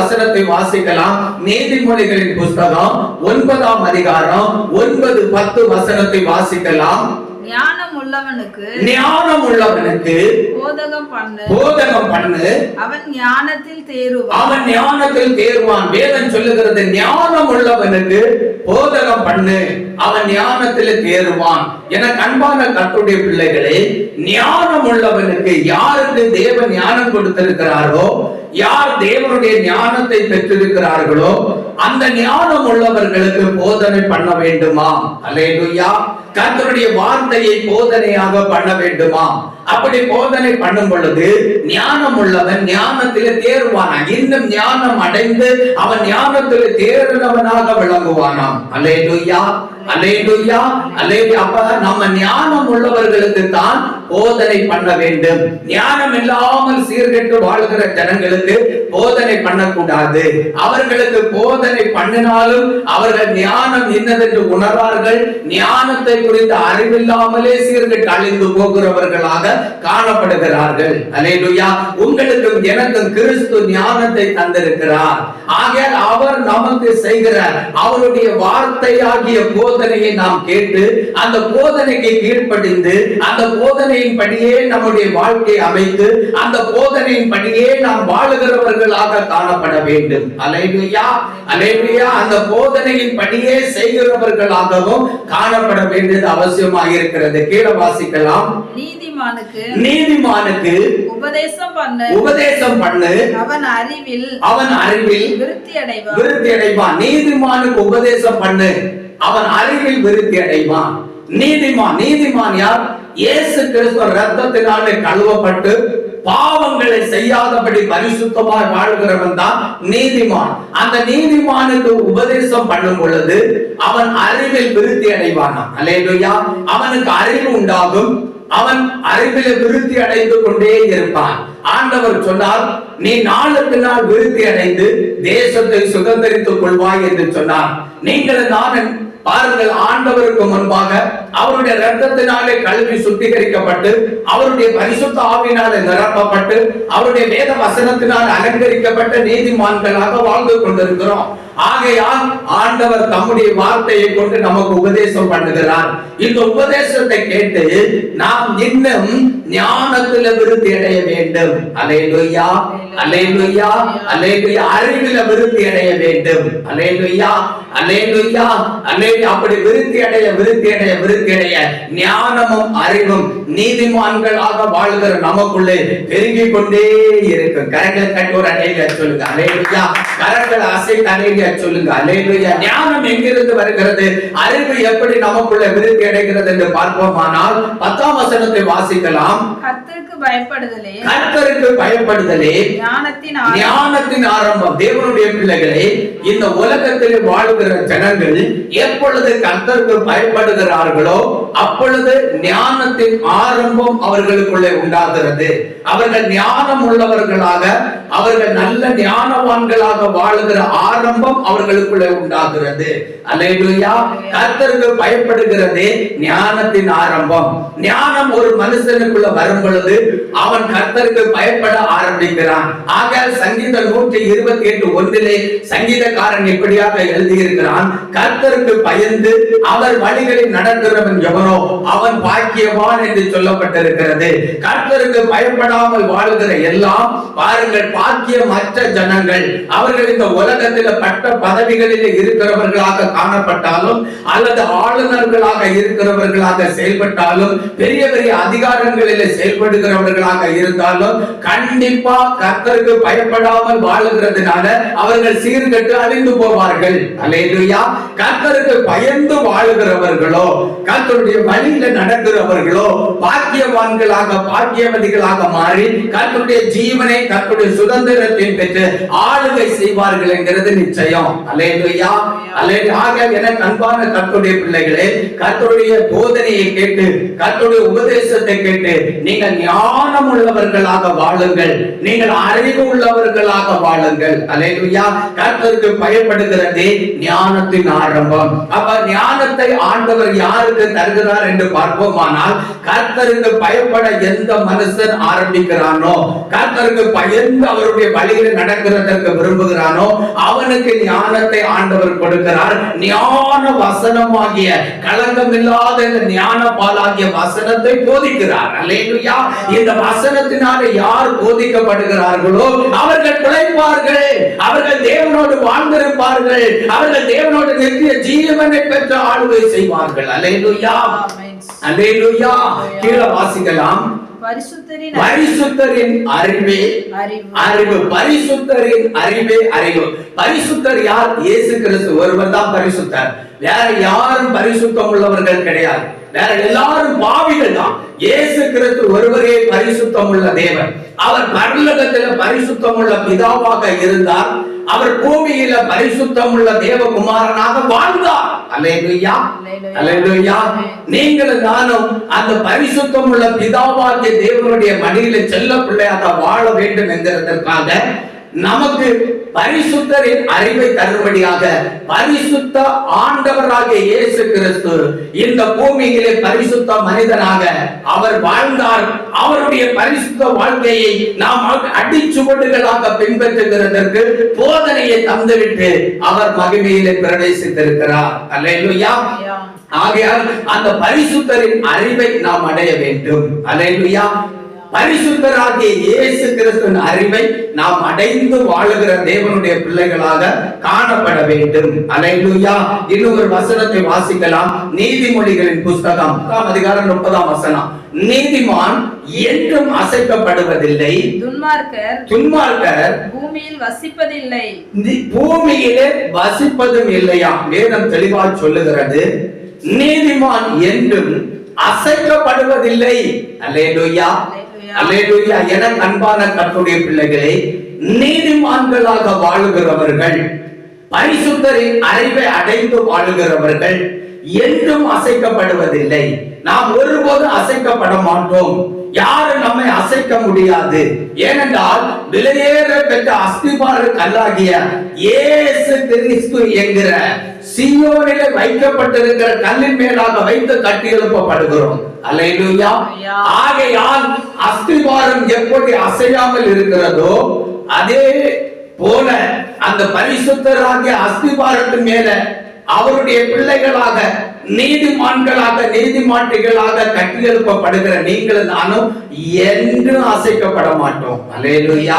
வசனத்தை வாசிக்கலாம். நீதிமொழிகளின் புஸ்தகம் 9ஆம் அதிகாரம் 9, 10 வசனத்தை வாசிக்கலாம். ஞானம் உள்ளவனுக்கு போதகம் பண்ணு, அவன் ஞானத்தில் தேறுவான். வேதம் சொல்லுகிறது, ஞானம் உள்ளவனுக்கு போதகம் பண்ணு, அவன் ஞானத்தில் தேறுவான். எனக்கு அன்பான கர்த்தருடைய பிள்ளைகளே, ஞானம் உள்ளவனுக்கு, யாருக்கு தேவன் ஞானம் கொடுத்திருக்கிறாரோ, யார் தேவனுடைய ஞானத்தை பெற்றிருக்கிறார்களோ, அந்த ஞானம் உள்ளவர்களுக்கு போதனை பண்ண வேண்டுமா? அல்லேலூயா. கர்த்தருடைய வார்த்தையை போதனையாக பண்ண வேண்டுமா? அப்படி போதனை பண்ணும் பொழுது ஞானம் உள்ளவன் ஞானத்திலே தேர்வானா. இன்னும் ஞானம் அடைந்து அவன் ஞானத்திலே தேர்ந்தவனாக விளங்குவானாம். அல்லேலூயா, அல்லேலூயா, அல்லேலூயா. அப்ப நம்ம ஞானம் உள்ளவர்களுக்கு தான் போதனை பண்ண வேண்டும். ஞானம் இல்லாமல் சீர்கெட்டு வாழ்கிற ஜனங்களுக்கு போதனை பண்ணக்கூடாது. அவர்களுக்கு போதனை பண்ணினாலும் அவர்கள் ஞானம் என்னதென்று உணர்வார்கள். ஞானத்தை குறித்த அறிவில்லாமலே சீர்கெட்டு அழிந்து போகிறவர்களாக காணப்படுகிறார்கள். அல்லேலூயா. உங்களுக்கும் எனக்கும் கிறிஸ்து ஞானத்தை தந்திருக்கிறார். ஆகையால் அவர் நமக்கு செய்கிற அவருடைய வார்த்தையாகிய போதனையை நாம் கேட்டு அந்த போதனைக்கு கீழ்ப்படிந்து அந்த போதனையின் படியே நம்முடைய வாழ்க்கையை அமைத்து அந்த போதனையின் படியே நாம் வாழுகிறவர்களாக காணப்பட வேண்டும். அல்லேலூயா, அல்லேலூயா. அந்த போதனையின் படியே செய்கிறவர்களாகவும் காணப்பட வேண்டியது அவசியமாக இருக்கிறது. கீழே வாசிக்கலாம். நீதிமானுக்கு உபதேசம் பண்ணு, அவன் அறிவில் விருத்தி அடைவான். நீதிமானுக்கு உபதேசம் பண்ணு, அவன் அறிவில் விருத்தி அடைவான். நீதிமான் யார்? இயேசு கிறிஸ்து இரத்தத்தினாலே கழுவப்பட்டு பாவங்களை செய்யாதபடி பரிசுத்தமாய் வாழ்கிறவன் தான் நீதிமான். அந்த நீதிமானுக்கு உபதேசம் பண்ணும் பொழுது அவன் அறிவில் விருத்தி அடைவான். அல்லேலூயா. அவனுக்கு அறிவு உண்டாகும். அவன் அறிவில விருத்தி அடைந்து கொண்டே இருப்பான். ஆண்டவர் சொன்னார், நீ நாளுக்கு நாள் விருத்தி அடைந்து தேசத்தை சுதந்திரித்துக் கொள்வாய் என்று சொன்னார். நீங்கள் நான் பாருங்கள், ஆண்டவருக்கு முன்பாக அவருடைய இரத்தத்தினாலே கழுவி சுத்திகரிக்கப்பட்டு அவருடைய பரிசுத்த ஆவியினாலே நிரப்பப்பட்டு அவருடைய வேத வசனத்தினால் அலங்கரிக்கப்பட்ட நீதிமான்களாக வாழ்ந்து கொண்டிருக்கிறோம். ஆகையால் ஆண்டவர் தம்முடைய வார்த்தையை கொண்டு நமக்கு உபதேசம் பண்ணுகிறார். இந்த உபதேசத்தை கேட்டு நாம் இன்னும் ஞானத்துல விருத்தி அடைய வேண்டும். அல்லேலூயா, அல்லேலூயா, அல்லேலூயா. அறிவில விருத்தி அடைய வேண்டும். அல்லேலூயா, அல்லேலூயா, அல்லேலூயா. அப்படி விருத்தி அடைய ஞானமும் அறிவும் நீதிமான்களாக வாழ்கிற நமக்குள்ளே பெருகிக் கொண்டே இருக்கும். கரங்களை கட்டி ஒரு அநேக சொல்லுங்க. அல்லேலூயா. கரங்களை அசைத்து அநேக சொல்லுங்க. அல்லேலூயா. ஞானம் எங்கிருந்து வருகிறது? அறிவு எப்படி நமக்குள்ள விருத்தி அடைகிறது என்று பார்ப்போமானால் 10ஆம் வசனத்தை வாசிக்கலாம். கர்த்தருக்கு பயப்படுதலே ஞானத்தின் ஆரம்பம். தேவனுடைய பிள்ளைகளே, இந்த உலகத்தில் வாழ்கிற ஜனங்கள் எப்பொழுது கர்த்தருக்கு பயப்படுகிறார்களோ அப்பொழுது ஞானத்தின் ஆரம்பம் அவர்களுக்குள்ளே உண்டாகிறது. அவர்கள் ஞானம் உள்ளவர்களாக, அவர்கள் நல்ல ஞானவான்களாக வாழுகிற ஆரம்பம் அவர்களுக்குள்ளே உண்டாகிறது. அல்லேலூயா. கர்த்தருக்கு பயப்படுகிறதே ஞானத்தின் ஆரம்பம். ஞானம் ஒரு மனுஷனுக்குள்ள வரும் பொழுது அவன் கர்த்தருக்கு பயப்பட ஆரம்பிக்கிறான். ஆகையால் சங்கீதம் 128:1 சங்கீதக்காரன் இப்படியாக எழுதியிருக்கிறான், கர்த்தருக்கு பயந்து அவர் வழிகளில் நடக்கிறவன் எவனோ அவன் பாக்கியவான் என்று சொல்லப்பட்டிருக்கிறது. கர்த்தருக்கு பயப்படாமல் வாழுகிற எல்லாம் பாருங்கள் பாக்கியமற்ற ஜனங்கள். அவர்கள் இந்த உலகத்தில் பட்ட பதவிகளில் இருக்கிறவர்களாக காணப்பட்டாலும் அல்லது ஆளுநர்களாக இருக்கிறவர்களாக செயல்பட்டாலும் பெரிய பெரிய அதிகாரங்களில் செயல்படுகிறவர்களாக இருந்தாலும் கண்டிப்பா கர்த்தருக்கு பயப்படாமல் வாழுகிறதுனால அவர்கள் சீர்கெட்டு அழிந்து போவார்கள். அல்லேலூயா. கர்த்தருக்கு பயந்து வாழுகிறவர்களோ, கர்த்தருடைய வழியில நடக்கிறவர்களோ பாக்கியவான்களாக, பாக்கியவதிகளாக மாறி கர்த்தருடைய ஜீவனை, கர்த்தருடைய சுதந்திரத்தை பெற்று ஆளுகை செய்வார்கள் என்கிறது நிச்சயம். அல்லேலூயா, அல்லேலூயா. எனக்கு அன்பான கர்த்தருடைய பிள்ளைகளே, கர்த்தருடைய போதனையை கேட்டு, கர்த்தருடைய உபதேசத்தை கேட்டு நீங்கள் ஞானம் உள்ளவர்களாக வாழுங்கள். நீங்கள் அறிவு உள்ளவர்களாக வாழுங்கள். அல்லேலூயா. கர்த்தருக்கு பயப்படுகிறதே ஞானத்தின் ஆரம்பம். அப்ப ஞானத்தை ஆண்டவர் யாருக்கு யாருக்கு தருகிறார் என்று பார்ப்போமானால், கர்த்தருக்கு பயப்பட எந்த மனுஷன் ஆரம்பிக்கிறானோ, கர்த்தருக்கு பயந்து அவருடைய வழியில் நடக்கிறதற்கு விரும்புகிறானோ அவனுக்கு ஞானத்தை ஆண்டவர் கொடுக்கிறார். ஞான வசனமாகிய களங்கமில்லாத இந்த ஞான பாலாகிய வசனத்தை போதிக்கிறார். அல்லேலூயா. இந்த வசனத்தினாலே யார் போதிக்கப்படுகிறார்களோ அவர்கள் பிழைப்பார்கள், அவர்கள் தேவனோடு வாழ்ந்திருப்பார்கள், அவர்கள் தேவனோடு நித்திய ஜீவனை பெற்ற ஆளுகை செய்வார்கள். அல்லேலூயா, அல்லேலூயா. கீழே வாசிக்கலாம். பரிசுத்தரின் அறிவே அறிவு. பரிசுத்தரின் அறிவே அறிவு. பரிசுத்தர் யார்? இயேசு கிறிஸ்து ஒருவர் தான் பரிசுத்தர். வேற யாரும் பரிசுத்தம் உள்ளவர்கள் கிடையாது. வேற எல்லாரும் பாவிகள் தான். இயேசு கிறிஸ்து ஒருவரே பரிசுத்தம் உள்ள தேவன். அவர் பரலோகத்தில் பரிசுத்தம் உள்ள பிதாவாக இருந்தார். அவர் பூமியில பரிசுத்தம் உள்ள தேவகுமாரனாக வாழ்ந்தார். அல்லேலூயா, அல்லேலூயா. நீங்களும் நானும் அந்த பரிசுத்தம் உள்ள பிதாவாகிய தேவனுடைய மடியில செல்ல பிள்ளையாக வாழ வேண்டும் என்கிறதற்காக நமக்கு பரிசுத்தரின் அறிவை தரும்படியாக பரிசுத்த ஆண்டவராகிய இயேசு கிறிஸ்து இந்த பூமியிலே பரிசுத்த மனிதனாக அவர் வாழ்ந்தார். அவருடைய பரிசுத்த வாழ்க்கையை நாம் அடிச்சுவடுகளாக பின்பற்றுகிறதற்கு போதனையை தந்துவிட்டு அவர் மகிமையிலே பிரவேசித்திருக்கிறார். அல்லேலூயா. ஆகையால் அந்த பரிசுத்தரின் அறிவை நாம் அடைய வேண்டும். அல்லேலூயா. பரிசுத்தராகிய இயேசு கிறிஸ்துவின் அறிவை நாம் அடைந்து வாழுகிற தேவனுடைய பிள்ளைகளாக காணப்பட வேண்டும். அல்லேலூயா. இன்னொரு வசனத்தை வாசிக்கலாம். நீதிமொழிகளின் புஸ்தகம் 10 அதிகாரம் 30 வசனம். நீதிமான் என்றும் அசைக்கப்படுவதில்லை, துன்மார்க்கர் பூமியில் வசிப்பதில்லை. பூமியிலே வசிப்பதும் இல்லையா? வேதம் தெளிவாக சொல்லுகிறது. நீதிமான் என்றும் அசைக்கப்படுவதில்லை. அல்லேலூயா, அல்லேலூயா. என அன்பான கர்த்தருடைய பிள்ளைகளே, நீதிமான்களாக வாழுகிறவர்கள், பரிசுத்தரின் அறிவை அடைந்து வாழுகிறவர்கள் என்றும் அசைக்கப்படுவதில்லை. நாம் ஒருபோதும் அசைக்கப்பட மாட்டோம். யாரும் நம்மை அசைக்க முடியாது. ஏனென்றால் விலையேற பெற்ற அஸ்திபார கல்லாகிய இயேசு கிறிஸ்து என்கிற சீயோனிலே வைக்கப்பட்டிருக்கிற கல்லின் மேலாக வைத்து கட்டி எழுப்பப்படுகிறோம். அல்லேலூயா. ஆகையால் அஸ்திபாரம் எப்படி அசையாமல் இருக்கிறதோ அதே போல அந்த பரிசுத்தராகிய அஸ்திபாரத்தின் மேல அவருடைய பிள்ளைகளாக, நீதிமான்களாக, நீதிமாட்டிகளாக கட்டி எழுப்பப்படுகிற நீங்களும் நானும் என்றும் அசைக்கப்பட மாட்டோம். அல்லேலூயா.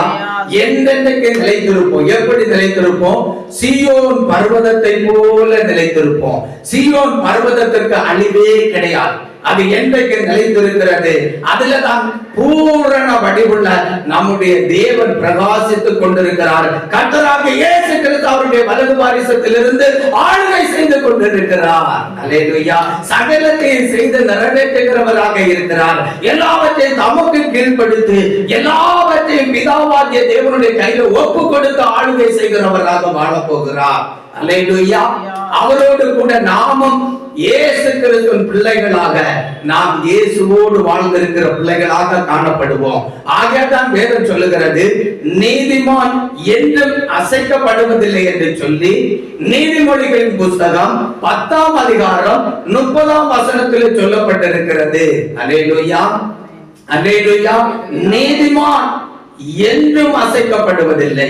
என்றென்றைக்கு நிலைத்திருப்போம். எப்படி நிலைத்திருப்போம்? சீயோன் பர்வதத்தை போல நிலைத்திருப்போம். சீயோன் பர்வதத்திற்கு அழிவே கிடையாது. அது என்றைக்கு நிலைத்திருக்கிறது? அதுல தான் பூரண வடிவுள்ள நம்முடைய தேவன் பிரகாசித்துக் கொண்டிருக்கிறார். கர்த்தராகிய இயேசு கிறிஸ்து அவருடைய வலது பாரிசத்திலிருந்து ஆளுகை செய்து கொண்டிருக்கிறார். அல்லேலூயா. சகலத்தையும் செய்து நிறைவேற்றுகிறவராக இருக்கிறார். எல்லாவற்றையும் தமக்கு கீழ்ப்படுத்தி எல்லாவற்றையும் பிதாவாகிய தேவனுடைய கையில ஒப்பு கொடுத்து ஆளுகை செய்கிறவராக வாழ போகிறார். அல்லேலூயா. அவரோடு கூட நாமும் இயேசு கிறிஸ்துவின் பிள்ளைகளாக, நாம் இயேசுவோடு வாழ்ந்திருக்கிற பிள்ளைகளாக காணப்படுவோம். ஆகையால் வேதம் சொல்லுகிறது, நீதிமான் என்றும் அசைக்கப்படுவதில்லை என்று சொல்லி நீதிமொழிகளின் புஸ்தகம் 10 அதிகாரம் 30 வசனத்தில் சொல்லப்பட்டிருக்கிறது. அல்லேலூயா, அல்லேலூயா. நீதிமான் என்றும் அசைக்கப்படுவதில்லை,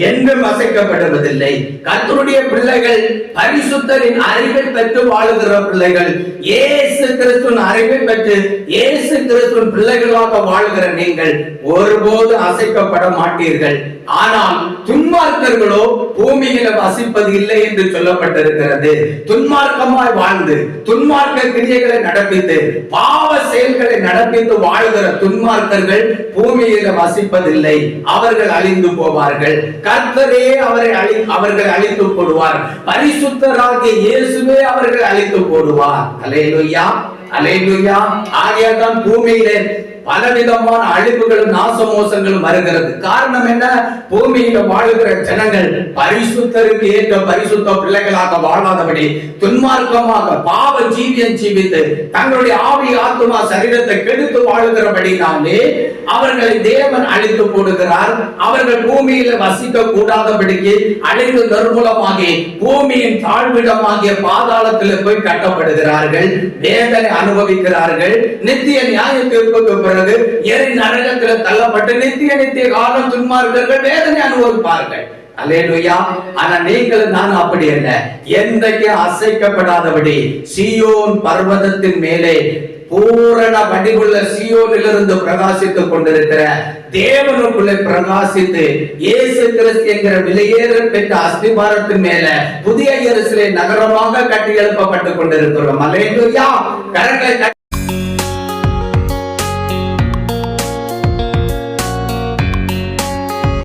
என்றும் அசைக்கப்படுவதில்லை. கர்த்தருடைய பிள்ளைகள், பரிசுத்தரின் அறிவை பெற்று வாழுகிற பிள்ளைகள், இயேசு கிறிஸ்துவின் அறிவை பெற்று இயேசு கிறிஸ்துவின் பிள்ளைகளாக வாழுகிற நீங்கள் ஒருபோது அசைக்கப்பட மாட்டீர்கள். ஆனால் துன்மார்க்கர்களோ பூமியில வசிப்பது இல்லை என்று சொல்லப்பட்டிருக்கிறது. துன்மார்க்கமாய் வாழ்ந்து துன்மார்க்க கிரியைகளை நடப்பித்து பாவ செயல்களை நடப்பித்து வாழ்கிற துன்மார்க்கர்கள் பூமியில வசிப்பதில்லை. அவர்கள் அழிந்து போவார்கள். கர்த்தரே அவர்கள் அழித்து போடுவார். பரிசுத்தராகிய இயேசுவே அவர்கள் அழித்து போடுவார். அல்லேலூயா, அல்லேலூயா. ஆகையால் தான் பூமியிலே பலவிதமான அழிவுகளும் நாசமோசங்களும் வருகிறது. காரணம் என்ன? பூமியில வாழுகிற ஜனங்கள் பரிசுத்தருக்கு ஏற்ற பரிசுத்த பிள்ளைகளாக வாழாதபடி துன்மார்க்கமாக பாவ ஜீவியம் ஜீவித்து தங்களுடைய ஆவி ஆத்துமா சரீரத்தை கெடுத்து வாழுகிறபடினாலே அவர்களை தேவன் அழித்து போடுகிறார். அவர்கள் பூமியில வசிக்க கூடாதபடிக்கு அழிந்து நிர்மூலமாகி பூமியின் தாழ்விடமாகிய பாதாளத்தில் போய் கட்டப்படுகிறார்கள், வேதனை அனுபவிக்கிறார்கள். நித்திய நியாய தீர்ப்புக்கு பிறகு எரி நரகத்தில் தள்ளப்பட்டு நித்திய காலம் துன்மார்க்கர்கள் வேதனை அனுபவிப்பார்கள். அல்லேலூயா. ஆனா நீங்கள் நான் அப்படி அல்ல. என்றைக்கு அசைக்கப்படாதபடி சீயோன் பர்வதத்தின் மேலே பூரண வடிவுள்ள சீயோனிலிருந்து பிரகாசித்துக் கொண்டிருக்கிற தேவனுக்குள்ளே பிரகாசித்து இயேசு கிறிஸ்து என்கிற விலையேற பெற்ற அஸ்திபாரத்தின் மேல புதிய எருசலேம் நகரமாக கட்டி எழுப்பப்பட்டுக் கொண்டிருக்கிறோம். அல்லேலூயா. கரங்களை